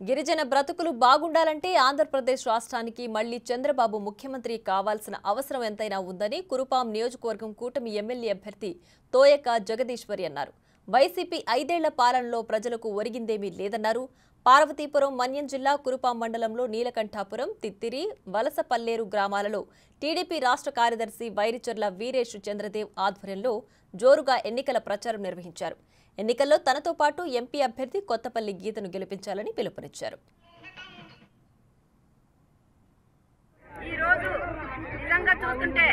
గిరిజన బ్రతుకులు బాగుండాలంటే ఆంధ్రప్రదేశ్ రాష్ట్రానికి మళ్లీ చంద్రబాబు ముఖ్యమంత్రి కావాల్సిన అవసరం ఎంతైనా ఉందని కురుపాం నియోజకవర్గం కూటమి ఎమ్మెల్యే అభ్యర్థి తోయక జగదీశ్వరి అన్నారు. వైసీపీ 5 ఏళ్ల పాలనలో ప్రజలకు ఒరిగిందేమీ లేదన్నారు. పార్వతీపురం మన్యం జిల్లా కురుపాం మండలంలో నీలకంఠాపురం, తిత్తిరి, వలసపల్లేరు గ్రామాలలో టీడీపీ రాష్ట్ర కార్యదర్శి వైరిచర్ల వీరేష్ చంద్రదేవ్ ఆధ్వర్యంలో జోరుగా ఎన్నికల ప్రచారం నిర్వహించారు. ఎన్నికల్లో తనతో పాటు ఎంపీ అభ్యర్థి కొత్తపల్లి గీతను గెలిపించాలని పిలుపునిచ్చారు. ఈ రోజు నిజంగా చూస్తుంటే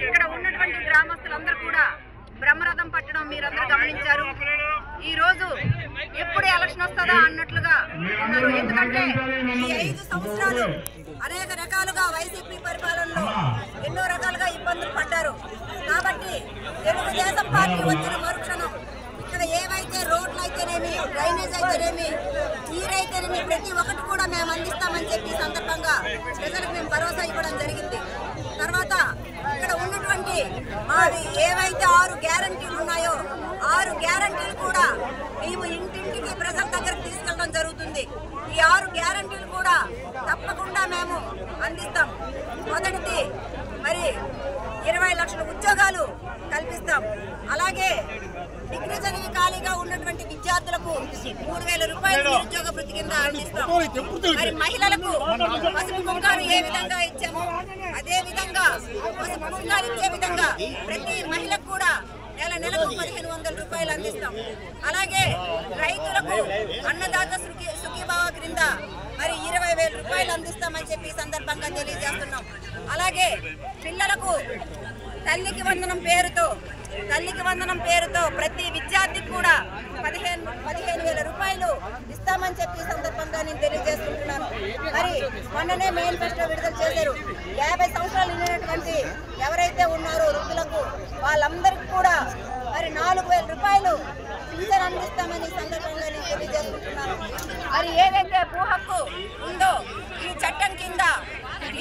ఇక్కడ ఉన్నటువంటి గ్రామస్తులందరూ కూడా బ్రహ్మరథం పట్టడం మీరందరూ గమనించారు. ఈ రోజు ఎప్పుడు ఎలక్షన్ వస్తుందా అన్నట్లుగా ఉన్నారు. ఎందుకంటే ఈ 5 సంవత్సరాలు అనేక రకాలుగా వైసీపీ పరిపాలనలో ఎన్నో రకాలుగా ఇబ్బందులు పడ్డారు. కాబట్టి తెలుగుదేశం పార్టీ వచ్చిన మరుక్షణం ఇక్కడ ఏవైతే రోడ్లు అయితేనేమి, డ్రైనేజ్ అయితేనేమి, నీరైతేనేమి ప్రతి ఒక్కటి కూడా మేము అందిస్తామని చెప్పి సందర్భంగా ప్రజలకు మేము భరోసా ఇవ్వడం జరిగింది. తర్వాత ఇక్కడ ఉన్నటువంటి మాది ఏవైతే 6 గ్యారంటీలు ఉన్నాయో 6 గ్యారంటీలు కూడా మేము ఇంటింటికి ప్రజల దగ్గరకు తీసుకెళ్ళడం జరుగుతుంది. ఈ 6 గ్యారంటీలు కూడా తప్పకుండా మేము అందిస్తాం. మొదటిది మరి 20 లక్షల ఉద్యోగాలు కల్పిస్తాం. అలాగే డిగ్రీ చదివి ఖాళీగా ఉన్నటువంటి విద్యార్థులకు 3,000 రూపాయలు నిరుద్యోగ వృత్తి కింద అందిస్తాం. మరి మహిళలకు పసుపు కుంకాలు ఏ విధంగా ఇచ్చామో అదే విధంగా పసుపు కుంకాలు ఇచ్చే విధంగా ప్రతి మహిళకు కూడా నెలకు 1,500 రూపాయలు అందిస్తాం. అలాగే రైతులకు అన్నదాత సుఖీభావ క్రింద మరి 20,000 రూపాయలు అందిస్తామని చెప్పి సందర్భంగా తెలియజేస్తున్నాం. అలాగే పిల్లలకు తల్లికి వందనం పేరుతో ప్రతి విద్యార్థికి కూడా 15,000 రూపాయలు ఇస్తామని చెప్పి సందర్భంగా నేను తెలియజేసుకుంటున్నాను. మరి మొన్ననే మేనిఫెస్టో విడుదల చేశారు. 50 సంవత్సరాలు నిండినటువంటి ఎవరైతే ఉన్నారో వృద్ధులకు వాళ్ళందరికీ కూడా మరి 4,000 రూపాయలు పింఛన్ అందిస్తామని సందర్భంగా నేను తెలియజేసుకుంటున్నాను. మరి ఏదైతే భూ హక్కు ఉందో ఈ చట్టం కింద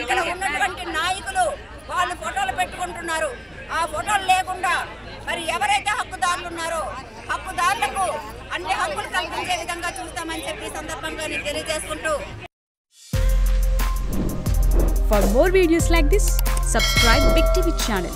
ఇక్కడ ఉన్నటువంటి నాయకులు వాళ్ళు ఫోటోలు పెట్టుకుంటున్నారు. ఆ ఫోటోలు లేకుండా మరి ఎవరైతే హక్కుదారులు ఉన్నారో హక్కుదారులకు అన్ని హక్కులు కల్పించే విధంగా చూస్తామని చెప్పి సందర్భంగా నేను తెలియజేసుకుంటూ For more videos like this, subscribe Big TV channel.